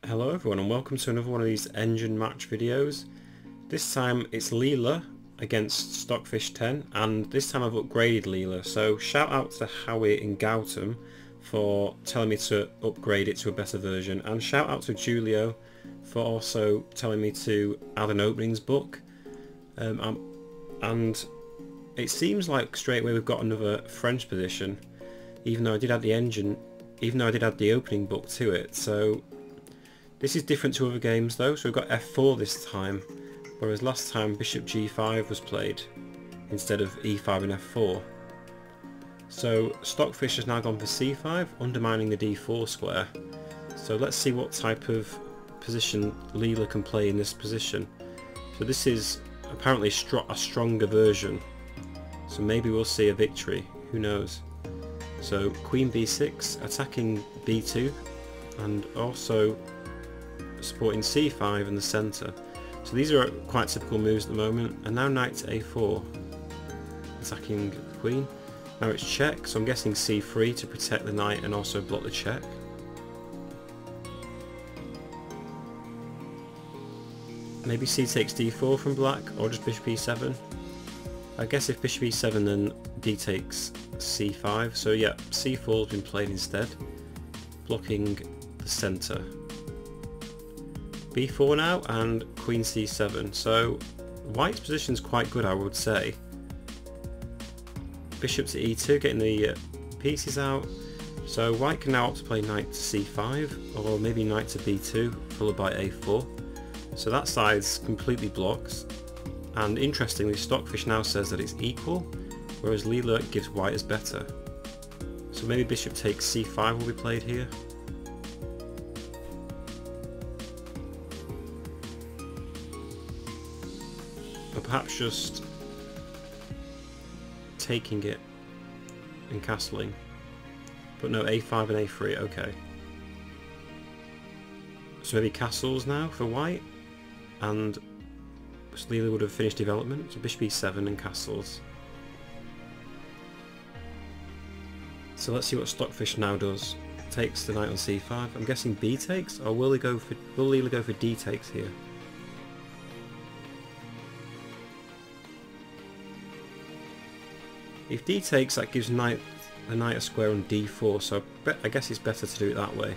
Hello everyone and welcome to another one of these engine match videos. This time it's Leela against Stockfish 10, and this time I've upgraded Leela, so shout out to Howie in Gautam for telling me to upgrade it to a better version, and shout out to Julio for also telling me to add an openings book. And it seems like straight away we've got another French position, even though I did add the engine, even though I did add the opening book to it. So this is different to other games though, so we've got f4 this time, whereas last time bishop g5 was played instead of e5 and f4. So Stockfish has now gone for c5, undermining the d4 square. So let's see what type of position Leela can play in this position. So this is apparently a stronger version, so maybe we'll see a victory, who knows. So queen b6 attacking b2 and also supporting c5 in the centre. So these are quite typical moves at the moment. And now knight to a4, attacking the queen. Now it's check, so I'm guessing c3 to protect the knight and also block the check. Maybe c takes d4 from black, or just bishop e7. I guess if bishop e7 then d takes c5, so yeah, c4 has been played instead, blocking the centre. b4 now and queen c7, so white's position is quite good, I would say. Bishop to e2, getting the pieces out, so white can now opt to play knight to c5 or maybe knight to b2 followed by a4, so that side's completely blocked. And interestingly, Stockfish now says that it's equal, whereas Leela gives white as better. So maybe bishop takes c5 will be played here. Or perhaps just taking it and castling. But no, a5 and a3, okay. So maybe castles now for white, and Leela would have finished development, so bishop e7 and castles. So let's see what Stockfish now does. Takes the knight on c5. I'm guessing b takes, or will Leela go for d takes here? If d takes, that gives the knight a square on d4, so I guess it's better to do it that way.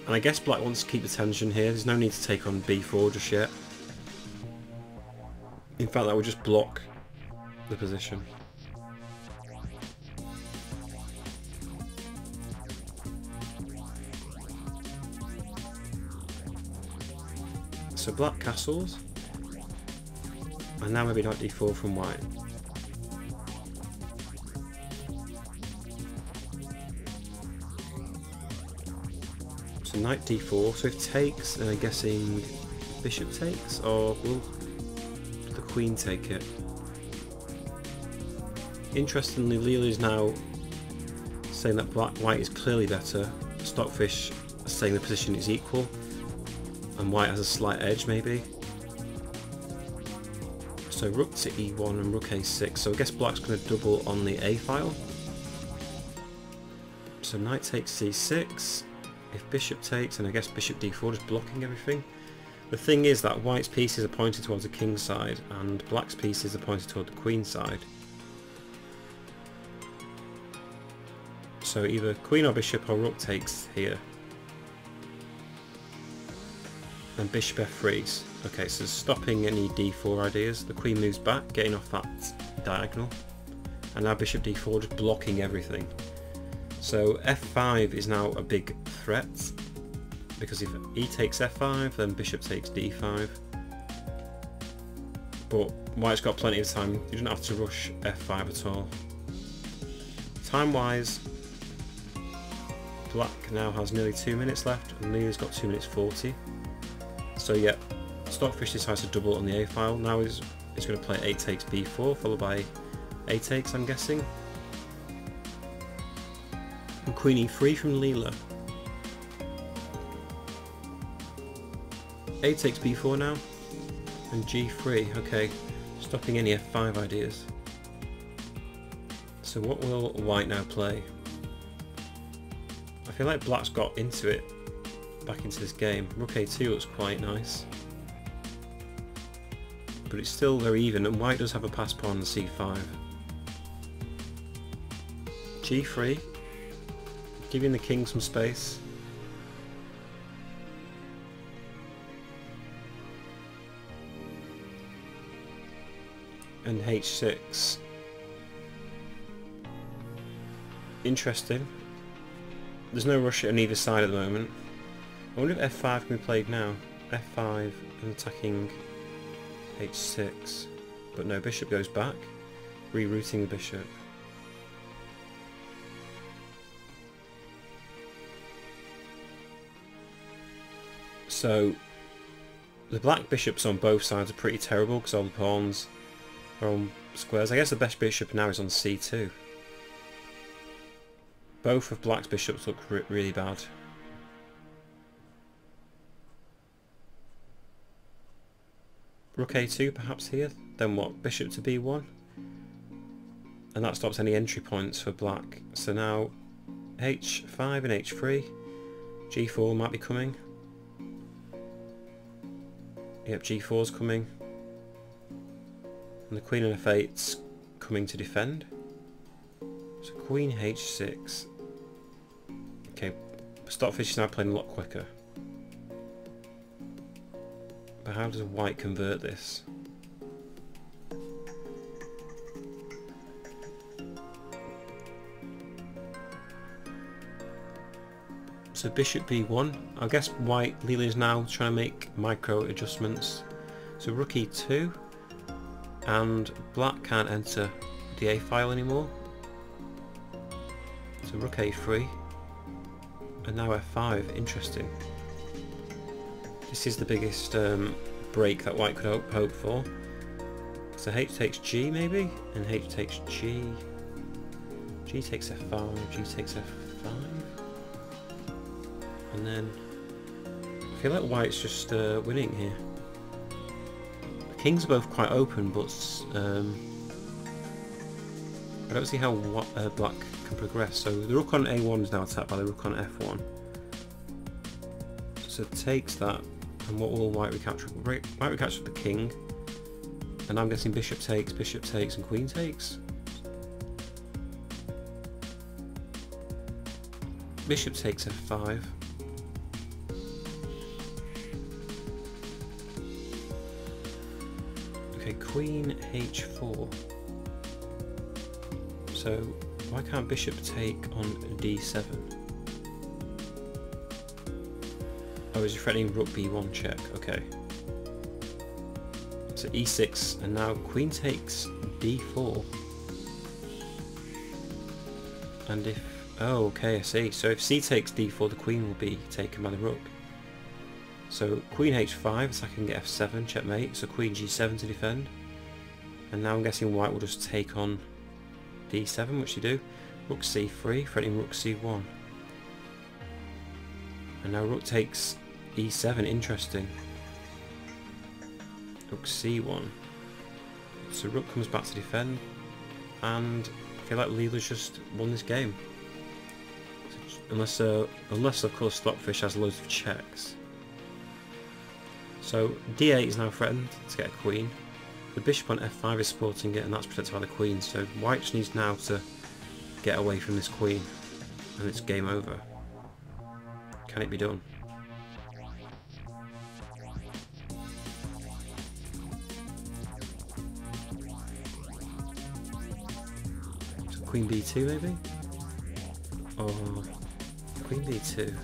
And I guess black wants to keep the tension here. There's no need to take on b4 just yet. In fact, that would just block the position. So black castles. And now maybe knight d4 from white. So knight d4, so if takes, then I'm guessing bishop takes, or will the queen take it? Interestingly, Leela is now saying that white is clearly better. Stockfish is saying the position is equal, and white has a slight edge maybe. So rook to e1 and rook a6, so I guess black's going to double on the a file. So knight takes c6, if bishop takes, and I guess bishop d4 just blocking everything. The thing is that white's pieces are pointed towards the king side and black's pieces are pointed toward the queen side. So either queen or bishop or rook takes here. And bishop f3. Okay, so stopping any d4 ideas. The queen moves back, getting off that diagonal. And now bishop d4 just blocking everything. So f5 is now a big threat, because if e takes f5, then bishop takes d5. But white's got plenty of time. You don't have to rush f5 at all. Time-wise, black now has nearly 2 minutes left, and Leela's got 2 minutes 40. So yeah, Stockfish decides to double on the a file. Now he's going to play a takes b4, followed by a takes, I'm guessing. And queen e3 from Leela. A takes b4 now, and g3, okay, stopping any f5 ideas. So what will white now play? I feel like black's got into it, back into this game. Rook a2 looks quite nice. But it's still very even, and white does have a pass pawn on c5. g3, giving the king some space. And h6. Interesting. There's no rush on either side at the moment. I wonder if f5 can be played now. f5 and attacking h6. But no, bishop goes back, rerouting the bishop. So the black bishops on both sides are pretty terrible because all the pawns are on squares. I guess the best bishop now is on c2. Both of black's bishops look really bad. Rook a2 perhaps here, then what, bishop to b1, and that stops any entry points for black. So now h5 and h3, g4 might be coming. Yep, g4's coming, and the queen and f8's coming to defend. So queen h6. Okay, Stockfish is now playing a lot quicker. But how does white convert this? So bishop b1. I guess white, Leela is now trying to make micro adjustments. So rook e2, and black can't enter the a file anymore. So rook a3, and now f5. Interesting. This is the biggest break that white could hope for. So h takes g maybe, and h takes g. G takes f5, g takes f5. And then I feel like white's just winning here. The kings are both quite open, but I don't see how black can progress. So the rook on a1 is now attacked by the rook on f1. So it takes that, and what will white recapture? White recaptures the king, and I'm guessing bishop takes, and queen takes. Bishop takes f5. Okay, queen h4. So why can't bishop take on d7? Oh, is he threatening rook b1 check? Okay. So e6, and now queen takes d4. And if... oh, okay, I see. So if c takes d4, the queen will be taken by the rook. So queen h5, attacking f7, checkmate. So queen g7 to defend. And now I'm guessing white will just take on d7, which you do. Rook c3, threatening rook c1. And now rook takes e7, interesting. Rook c1. So rook comes back to defend, and I feel like Leela's just won this game. Unless of course Stockfish has loads of checks. So d8 is now threatened to get a queen. The bishop on f5 is supporting it, and that's protected by the queen. So white just needs now to get away from this queen, and it's game over. Can it be done? So queen b2 maybe? Or queen b2?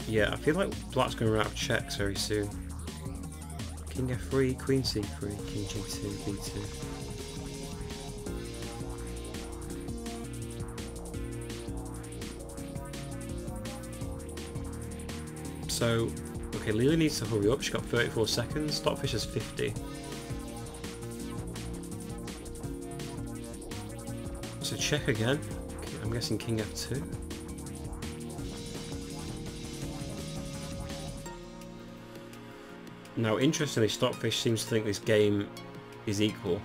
Yeah, I feel like black's going to run out of checks very soon. King f3, queen c3, king g2, b2. So, okay, Leela needs to hurry up. She's got 34 seconds. Stockfish has 50. So check again. I'm guessing king f2. Now, interestingly, Stockfish seems to think this game is equal.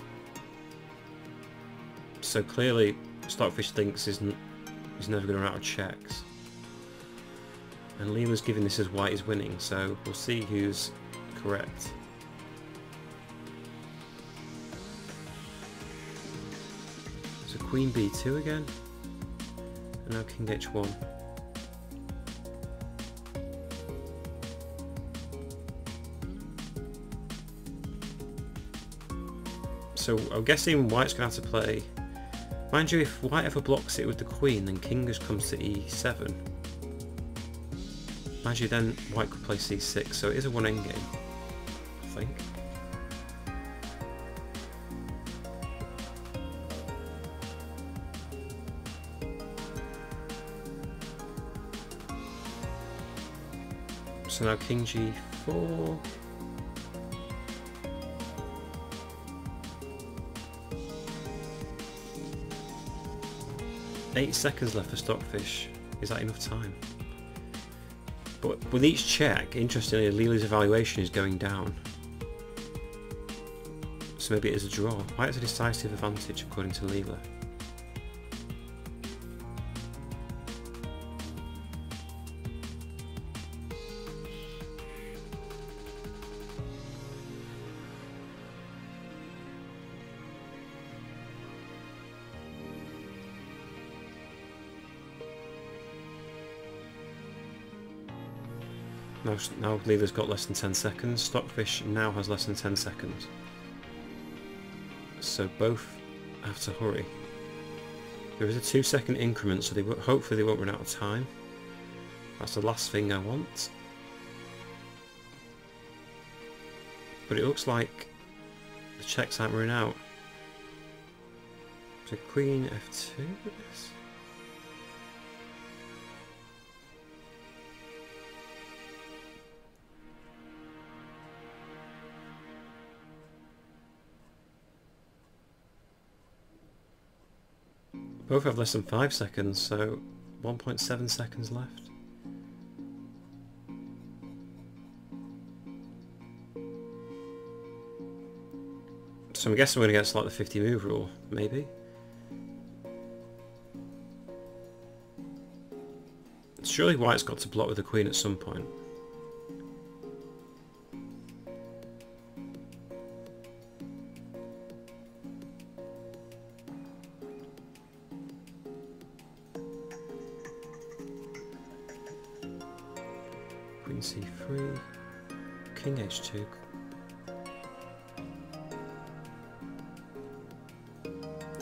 So clearly, Stockfish thinks he's never going to run out of checks. And Leela's giving this as white is winning, so we'll see who's correct. So Queen B2 again, and now King H1. So I'm guessing white's going to have to play. Mind you, if white ever blocks it with the queen, then king just comes to e7. Mind you, then white could play c6, so it is a one endgame, I think. So now king g4. Eight seconds left for Stockfish. Is that enough time? But with each check, interestingly, Leela's evaluation is going down. So maybe it is a draw. White has a decisive advantage according to Leela. Now Leela's got less than 10 seconds. Stockfish now has less than 10 seconds. So both have to hurry. There is a 2-second increment, so hopefully they won't run out of time. That's the last thing I want. But it looks like the checks aren't running out. So Queen F2 with this? Both have less than 5 seconds, so 1.7 seconds left. So I'm guessing we're going to get like the 50 move rule, maybe. Surely white's got to block with the queen at some point. Queen c3, king h2.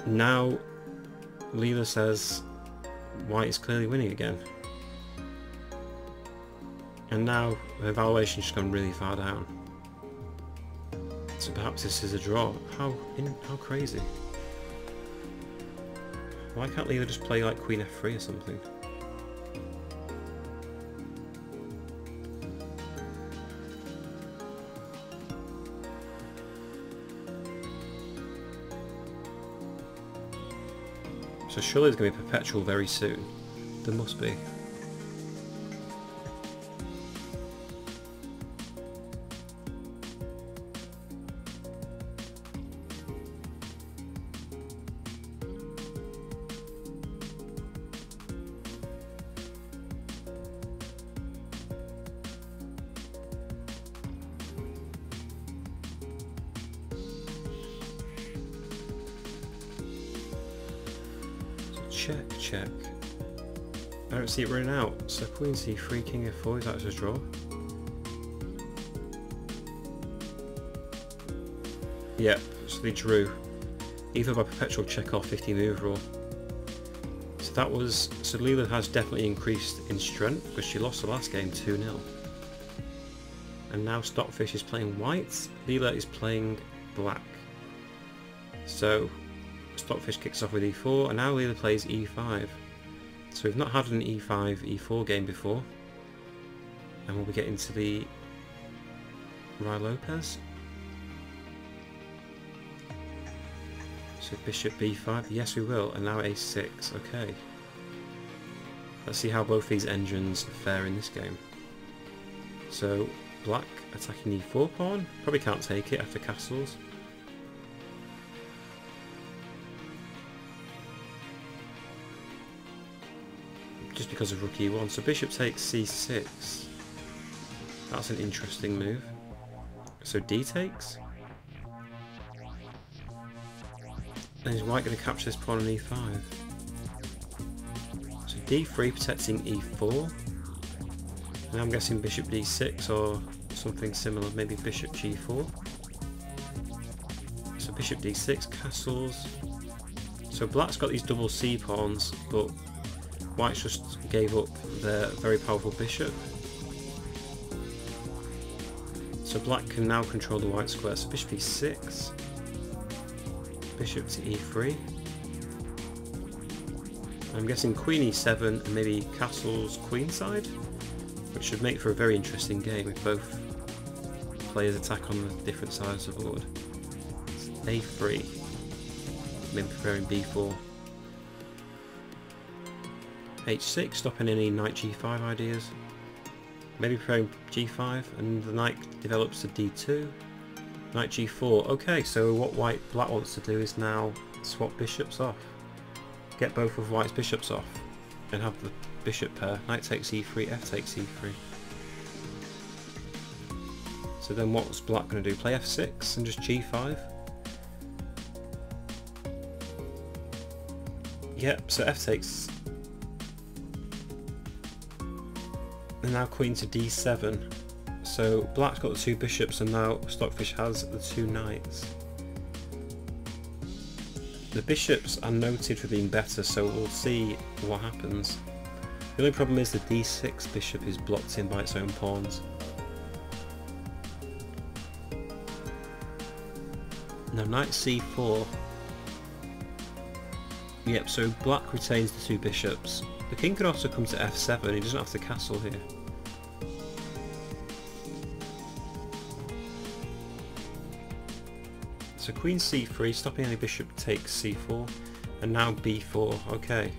Now Leela says white is clearly winning again. And now the evaluation's gone really far down. So perhaps this is a draw. How crazy. Why can't Leela just play like Queen F3 or something? So surely there's going to be perpetual very soon. There must be. Check. I don't see it running out. So Queen c3, King f4, is that just a draw? Yep, so they drew. Either by perpetual check or 50 move rule. So that was, so Leela has definitely increased in strength because she lost the last game 2-0. And now Stockfish is playing white, Leela is playing black. So Stockfish kicks off with e4, and now Leela plays e5. So we've not had an e5, e4 game before. And we'll be getting to the Rae Lopez. So bishop b5, yes we will, and now a6, okay. Let's see how both these engines fare in this game. So black attacking e4 pawn, probably can't take it after castles. just because of rook e1. So bishop takes c6. That's an interesting move. So d takes. And is white going to capture this pawn on e5? So d3 protecting e4. Now I'm guessing bishop d6 or something similar, maybe bishop g4. So bishop d6, castles. So black's got these double c pawns, but white's just gave up their very powerful bishop. So black can now control the white square. So bishop e6, bishop to e3. I'm guessing queen e7 and maybe castles queenside, which should make for a very interesting game if both players attack on the different sides of the board. So a3, maybe preparing b4. h6, stopping any knight g5 ideas. Maybe preparing g5, and the knight develops to d2. Knight g4. Okay, so what black wants to do is now swap bishops off. Get both of white's bishops off and have the bishop pair. Knight takes e3, f takes e3. So then what's black going to do? Play f6 and just g5? Yep, so f takes. And now queen to d7. So black's got the two bishops and now Stockfish has the two knights. The bishops are noted for being better, so we'll see what happens. The only problem is the d6 bishop is blocked in by its own pawns. Now knight c4. Yep, so black retains the two bishops. The king could also come to f7, he doesn't have to castle here. So queen c3, stopping any bishop takes c4, and now b4, okay.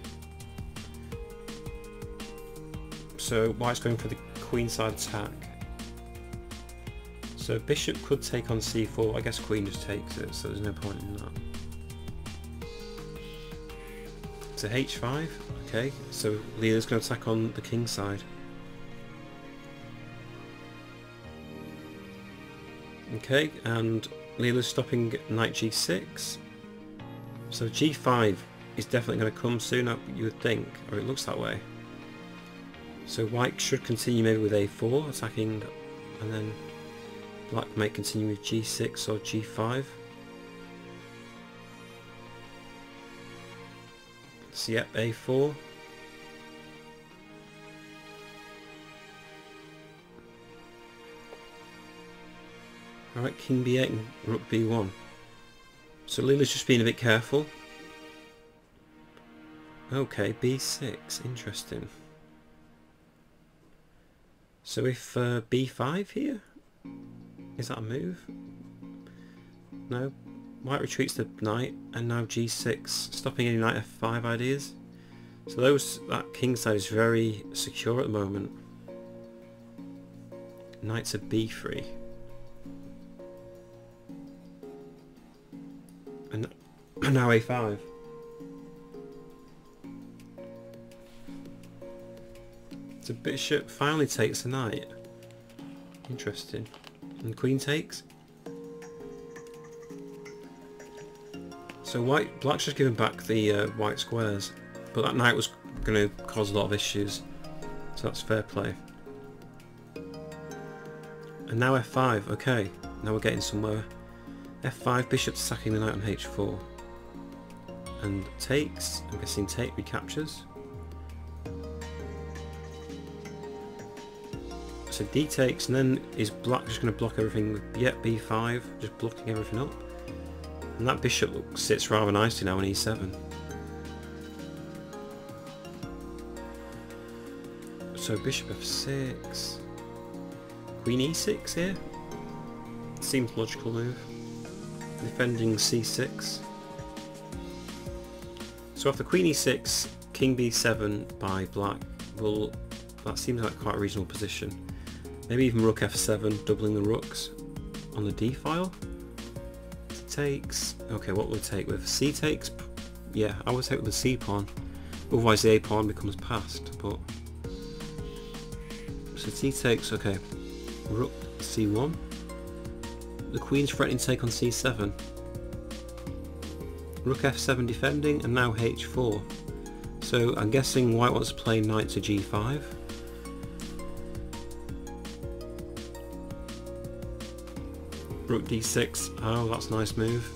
So white's going for the queenside attack. So bishop could take on c4, I guess queen just takes it, so there's no point in that. So h5, okay, so Leela's going to attack on the king side. Okay, and Leela's stopping knight g6. So g5 is definitely going to come soon, you would think, or it looks that way. So white should continue maybe with a4, attacking, and then black may continue with g6 or g5. So yep, a4. Alright, king b8 and rook b1. So Leela's just being a bit careful. Okay, b6, interesting. So if b5 here? Is that a move? No. White retreats the knight, and now g6, stopping any knight f5 ideas. So that king side is very secure at the moment. Knight to b3. And now a5. So bishop finally takes the knight. Interesting. And queen takes. So black's just given back the white squares, but that knight was going to cause a lot of issues, so that's fair play. And now f5, okay, now we're getting somewhere. f5, bishop's attacking the knight on h4. And takes, I'm guessing take recaptures. So d takes, and then is black just going to block everything with b5, just blocking everything up. And that bishop sits rather nicely now on e7. So bishop f6, queen e6 here. Seems logical move. Defending c6. So after queen e6, king b7 by black, well, that seems like quite a reasonable position. Maybe even rook f7, doubling the rooks on the d file. Takes. Okay, what will we take with? C takes? Yeah, I would take with the c pawn. Otherwise the A pawn becomes passed. But so T takes, okay. Rook C1. The queen's threatening to take on C7. Rook F7 defending, and now H4. So I'm guessing white wants to play knight to G5. Rook D6, oh that's a nice move.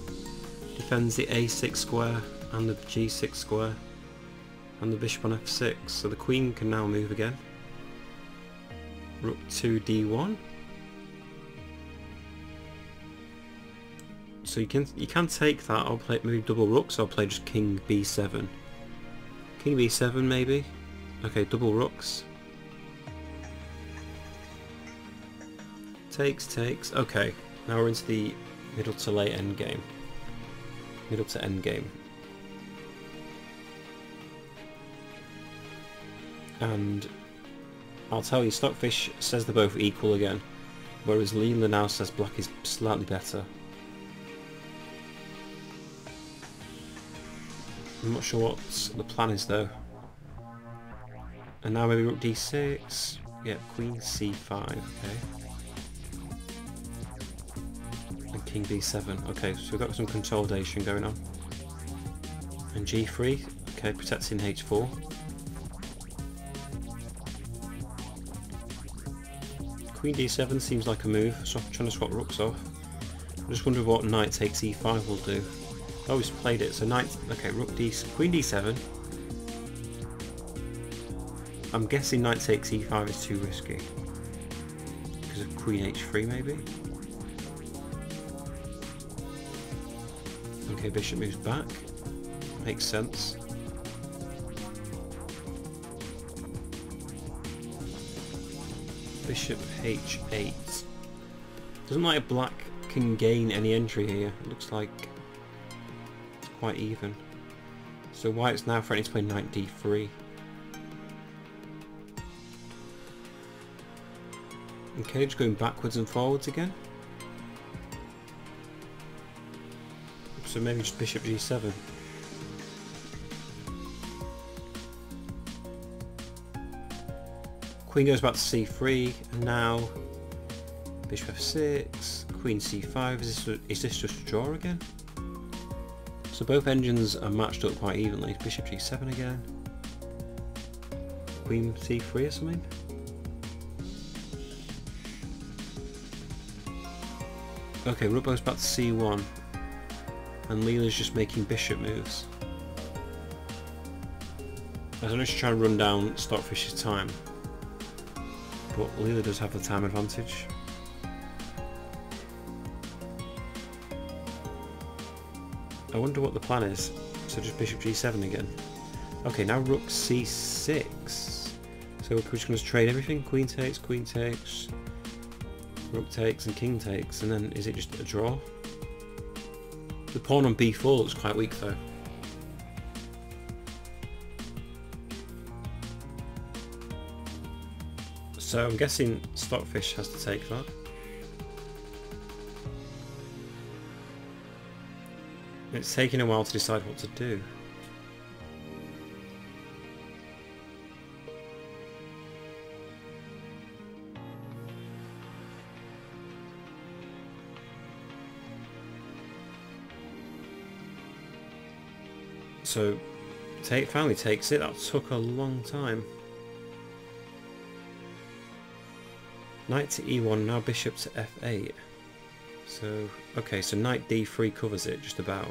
Defends the A6 square and the G6 square and the bishop on F6, so the queen can now move again. Rook to D1. So you can take that. I'll play maybe double rooks. I'll play just King B7. King B7 maybe. Okay, double rooks. Takes. Okay, now we're into the middle to late end game. Middle to end game. And I'll tell you, Stockfish says they're both equal again, whereas Leela now says black is slightly better. I'm not sure what the plan is though. And now maybe rook d6. Yeah, queen c5. Okay. And king b7. Okay, so we've got some consolidation going on. And g3. Okay, protecting h4. Queen d7 seems like a move, so I'm trying to swap rooks off. I'm just wondering what knight takes e5 will do. Oh, he's played it, so knight, okay, rook d, queen d7. I'm guessing knight takes e5 is too risky. Because of queen h3 maybe? Okay, bishop moves back. Makes sense. Bishop h8. Doesn't like black can gain any entry here. It looks like it's quite even. So white's now threatening to play knight d3. Okay, just going backwards and forwards again. So maybe just bishop g7. Queen goes back to c3, and now bishop f6, queen c5. Is this just a draw again? So both engines are matched up quite evenly. Bishop g7 again. Queen c3 or something? Okay, rook goes back to c1, and Leela's just making bishop moves. I don't know if she's trying to run down Stockfish's time, but Leela does have the time advantage. I wonder what the plan is. So just bishop g7 again. Okay, now rook c6. So we're just going to trade everything. Queen takes, rook takes and king takes, and then is it just a draw? The pawn on b4 looks quite weak though. So I'm guessing Stockfish has to take that. It's taking a while to decide what to do. So finally takes it. That took a long time. Knight to e1, now bishop to f8. So, okay, so knight d3 covers it just about.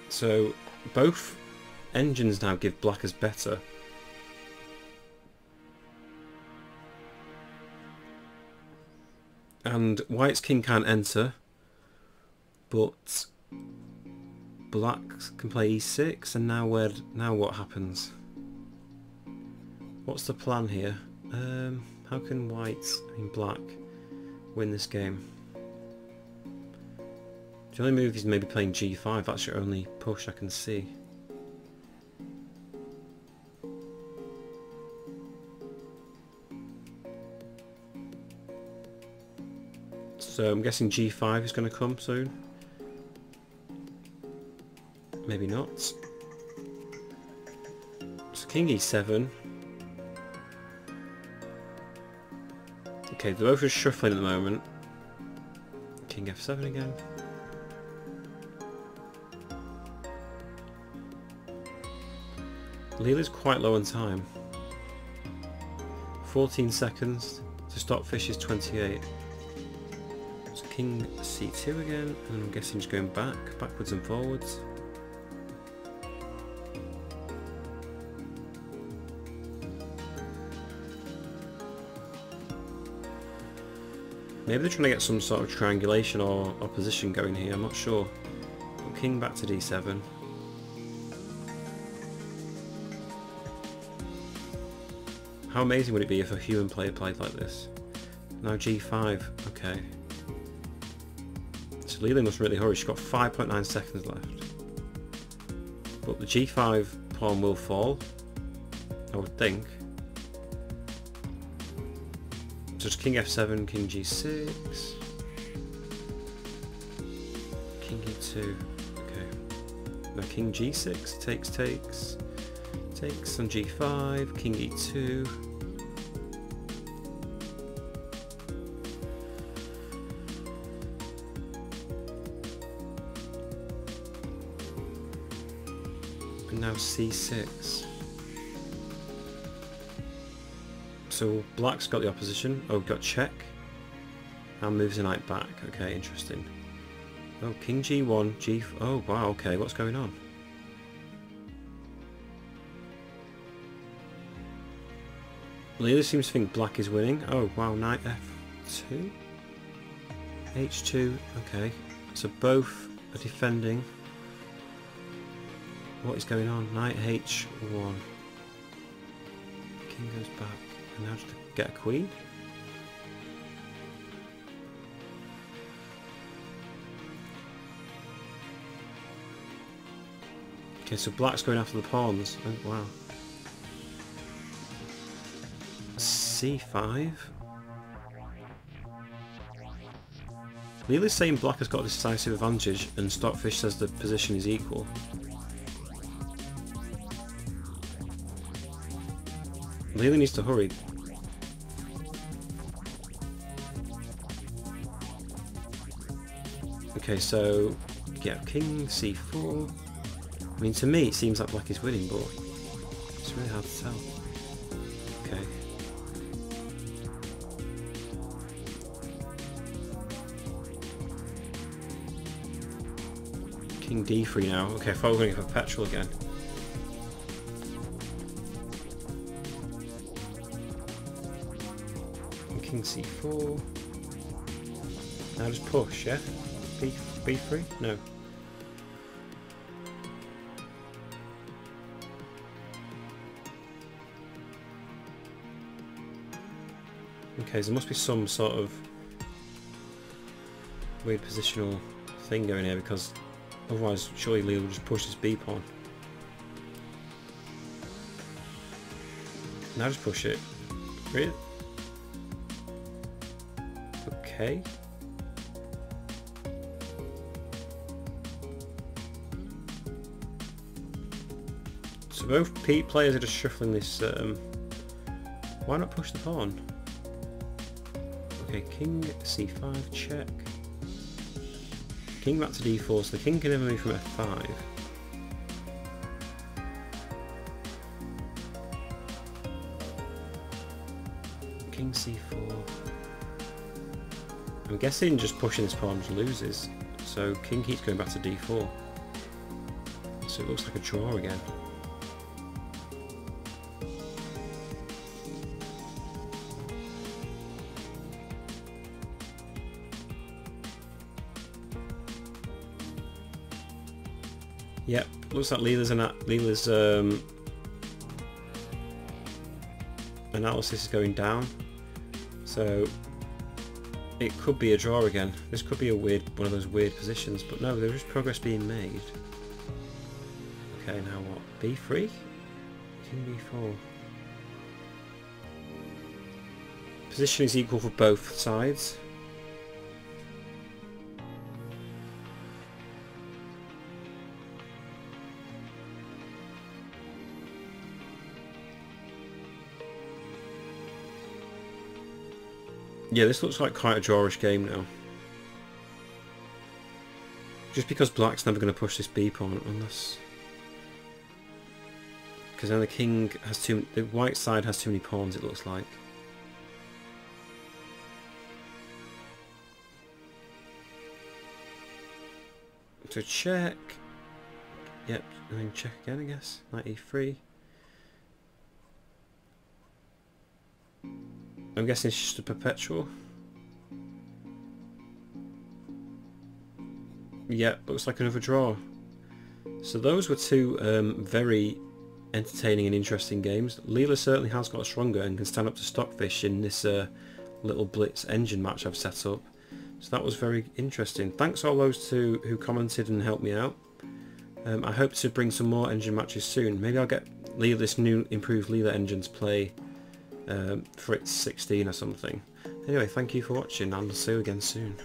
So both engines now give black as better. And white's king can't enter, but black can play e6, and now what happens? What's the plan here? How can black win this game? The only move is maybe playing g5. That's your only push I can see. So I'm guessing g5 is going to come soon. Maybe not. So King E7. Okay, they're both just shuffling at the moment. King F7 again. Leela's quite low on time. 14 seconds to Stockfish is 28. So King C2 again, and I'm guessing just going backwards and forwards. Maybe they're trying to get some sort of triangulation or position going here, I'm not sure. King back to D7. How amazing would it be if a human player played like this? Now G5, okay. So Leela must really hurry, she's got 5.9 seconds left. But the G5 pawn will fall, I would think. So it's King F7, King G6, King E2, okay. Now King G6, takes, on G5, King E2. And now C6. So black's got the opposition. Oh, got check. Now moves the knight back. Okay, interesting. Oh, King G1, G. Oh wow. Okay, what's going on? Leela seems to think black is winning. Oh wow, knight F2, H2. Okay, so both are defending. What is going on? Knight H1. King goes back. And now just to get a queen. Okay, so black's going after the pawns. Oh, wow. C5. Leela's saying black has got a decisive advantage, and Stockfish says the position is equal. Leela needs to hurry. Okay, so yeah, King C4. I mean, to me it seems like black is winning, but it's really hard to tell. Okay. King D3 now. Okay, I thought we were going for petrol again. King C4. Now just push, yeah? B3? No. Okay, so there must be some sort of weird positional thing going here, because otherwise surely Leela will just push this B pawn. Now just push it. Really? Okay. So both players are just shuffling this. Why not push the pawn? Okay, King C5 check. King back to D4, so the king can never move from F5. King C4. I'm guessing just pushing this pawn loses, so king keeps going back to D4. So it looks like a draw again. Yep, looks like Leela's analysis is going down, so it could be a draw again. This could be a one of those weird positions, but no, there is progress being made. Okay, now what? B3? King B4. Position is equal for both sides. Yeah, this looks like quite a drawish game now. Just because black's never going to push this B pawn unless... Because then the king has the white side has too many pawns, it looks like. So check. Yep, and then check again, I guess. Knight E3. I'm guessing it's just a perpetual. Yeah, looks like another draw. So those were two very entertaining and interesting games. Leela certainly has got stronger and can stand up to Stockfish in this little blitz engine match I've set up. So that was very interesting. Thanks all those two who commented and helped me out. I hope to bring some more engine matches soon. Maybe I'll get this new improved Leela engine to play for its 16 or something. Anyway, thank you for watching and I'll see you again soon.